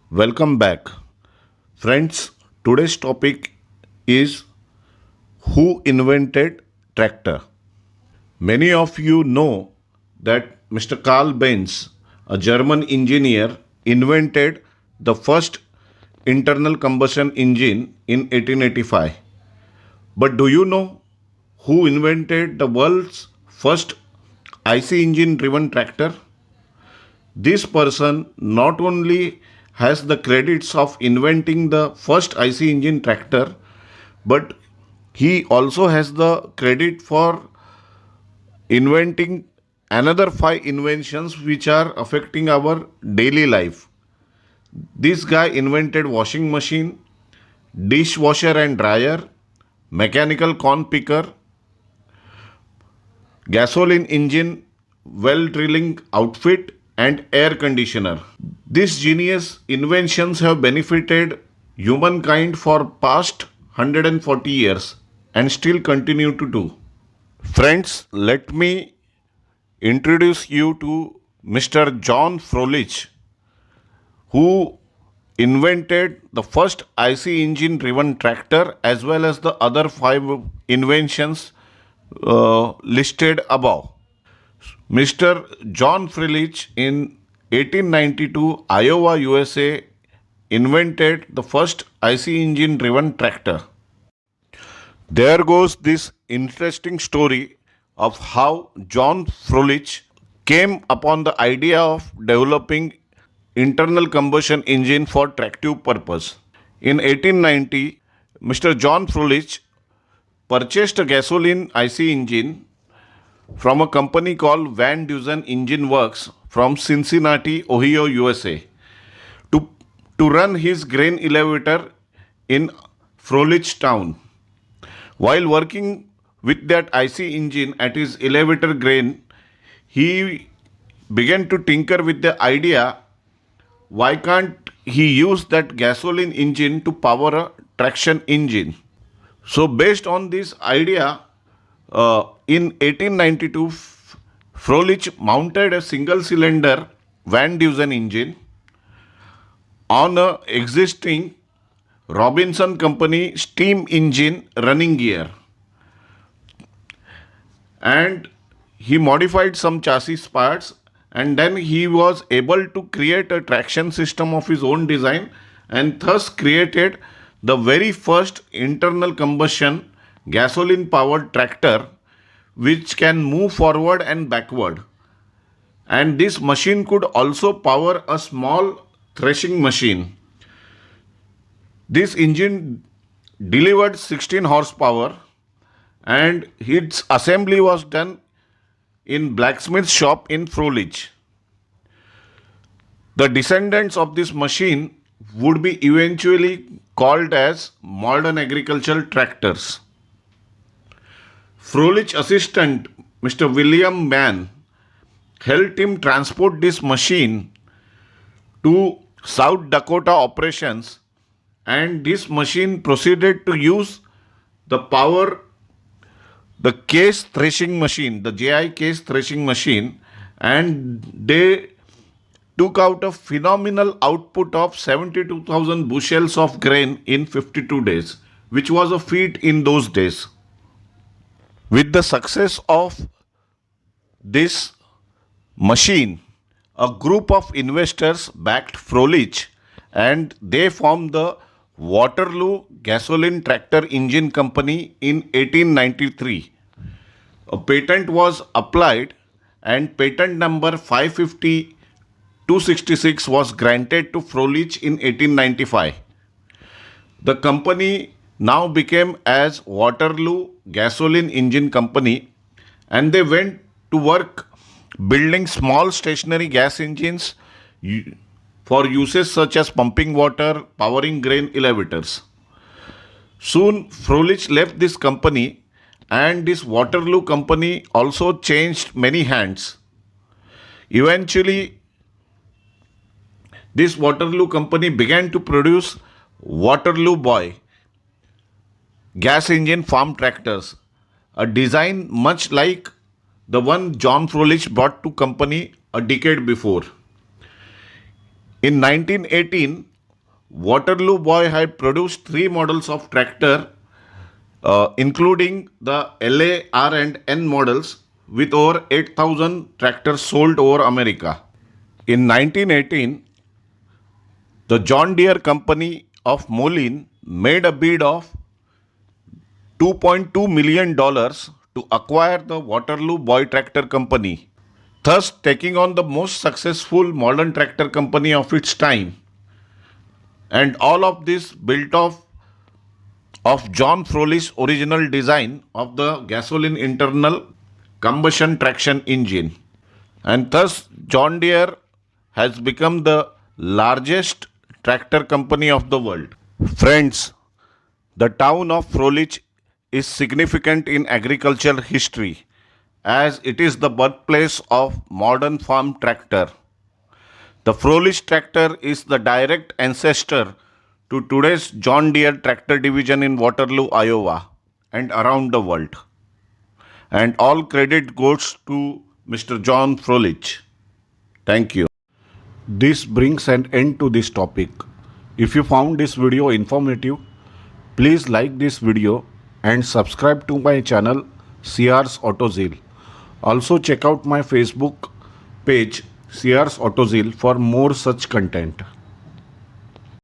Welcome back. Friends, today's topic is who invented tractor. Many of you know that Mr. Carl Benz, a German engineer, invented the first internal combustion engine in 1885. But do you know who invented the world's first IC engine driven tractor? This person not only has the credits of inventing the first IC engine tractor, but he also has the credit for inventing another five inventions which are affecting our daily life. This guy invented washing machine, dishwasher and dryer, mechanical corn picker, gasoline engine, well drilling outfit, and air conditioner. These genius inventions have benefited humankind for past 140 years and still continue to do. Friends, let me introduce you to Mr. John Froelich, who invented the first IC engine driven tractor as well as the other five inventions listed above. Mr. John Froelich in 1892 Iowa, USA invented the first IC engine driven tractor. There goes this interesting story of how John Froelich came upon the idea of developing internal combustion engine for tractive purpose. In 1890, Mr. John Froelich purchased a gasoline IC engine from a company called Van Dusen Engine Works from Cincinnati, Ohio, USA, to, to run his grain elevator in Froelich Town. While working with that IC engine at his elevator grain, he began to tinker with the idea why can't he use that gasoline engine to power a traction engine. So, based on this idea, in 1892, Froelich mounted a single cylinder Van Dusen engine on a existing Robinson Company steam engine running gear, and he modified some chassis parts, and then he was able to create a traction system of his own design and thus created the very first internal combustion gasoline powered tractor which can move forward and backward. And this machine could also power a small threshing machine. This engine delivered 16 horsepower and its assembly was done in blacksmith shop in Froelich. The descendants of this machine would be eventually called as modern agricultural tractors. Froelich assistant Mr. William Mann helped him transport this machine to South Dakota operations, and this machine proceeded to use the power the case threshing machine, the JI case threshing machine, and they took out a phenomenal output of 72,000 bushels of grain in 52 days, which was a feat in those days. With the success of this machine, a group of investors backed Froelich and they formed the Waterloo Gasoline Tractor Engine Company in 1893. A patent was applied and patent number 550-266 was granted to Froelich in 1895. The company now became as Waterloo Gasoline Engine Company, and they went to work building small stationary gas engines for uses such as pumping water, powering grain elevators. Soon Froelich left this company, and this Waterloo company also changed many hands. Eventually, this Waterloo company began to produce Waterloo Boy gas engine farm tractors, a design much like the one John Froelich brought to company a decade before. In 1918, Waterloo Boy had produced three models of tractor, including the LA R and N models, with over 8,000 tractors sold over America. In 1918, the John Deere Company of Moline made a bid of $2.2 million to acquire the Waterloo Boy Tractor Company, thus taking on the most successful modern tractor company of its time. And all of this built off of John Froelich's original design of the gasoline internal combustion traction engine. And thus, John Deere has become the largest tractor company of the world. Friends, the town of Froelich is significant in agricultural history as it is the birthplace of modern farm tractor. The Froelich tractor is the direct ancestor to today's John Deere tractor division in Waterloo, Iowa, and around the world. And all credit goes to Mr. John Froelich. Thank you. This brings an end to this topic. If you found this video informative, please like this video and subscribe to my channel CR's AutoZeal. Also check out my Facebook page CR's AutoZeal for more such content.